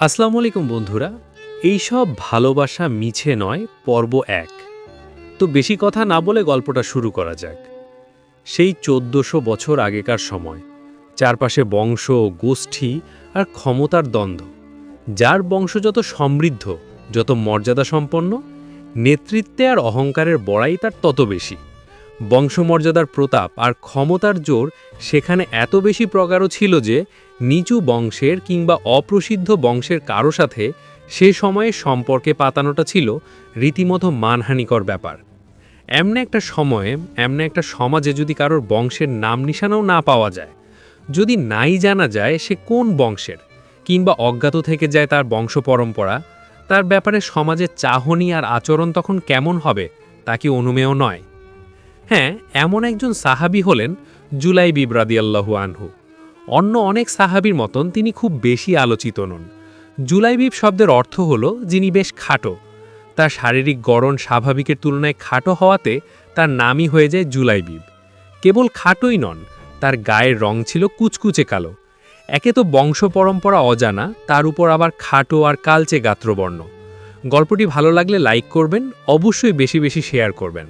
আসসালামু আলাইকুম বন্ধুরা। এইসব ভালোবাসা মিছে নয় পর্ব ১। তো বেশি কথা না বলে গল্পটা শুরু করা যাক। সেই ১৪০০ বছর আগেকার সময়, চারপাশে বংশ, গোষ্ঠী আর ক্ষমতার দ্বন্দ্ব। যার বংশ যত সমৃদ্ধ, যত মর্যাদা সম্পন্ন, নেতৃত্বে আর অহংকারের বড়াই তার তত বেশি। বংশমর্যাদার প্রতাপ আর ক্ষমতার জোর সেখানে এত বেশি প্রগাঢ় ছিল যে নিচু বংশের কিংবা অপ্রসিদ্ধ বংশের কারো সাথে সে সময়ে সম্পর্কে পাতানোটা ছিল রীতিমতো মানহানিকর ব্যাপার। এমন একটা সময়ে, এমন একটা সমাজে যদি কারোর বংশের নাম নিশানাও না পাওয়া যায়, যদি নাই জানা যায় সে কোন বংশের, কিংবা অজ্ঞাত থেকে যায় তার বংশ পরম্পরা, তার ব্যাপারে সমাজের চাহনি আর আচরণ তখন কেমন হবে তা কি অনুমেয় নয়। হ্যাঁ, এমন একজন সাহাবী হলেন জুলাইবিব রাদিয়াল্লাহু আনহু। অন্য অনেক সাহাবীর মতন তিনি খুব বেশি আলোচিত নন। জুলাইবিব শব্দের অর্থ হল যিনি বেশ খাটো। তার শারীরিক গড়ন স্বাভাবিকের তুলনায় খাটো হওয়াতে তার নামই হয়ে যায় জুলাইবিব। কেবল খাটোই নন, তার গায়ের রং ছিল কুচকুচে কালো। একে তো বংশ পরম্পরা অজানা, তার উপর আবার খাটো আর কালচে গাত্রবর্ণ। গল্পটি ভালো লাগলে লাইক করবেন, অবশ্যই বেশি বেশি শেয়ার করবেন।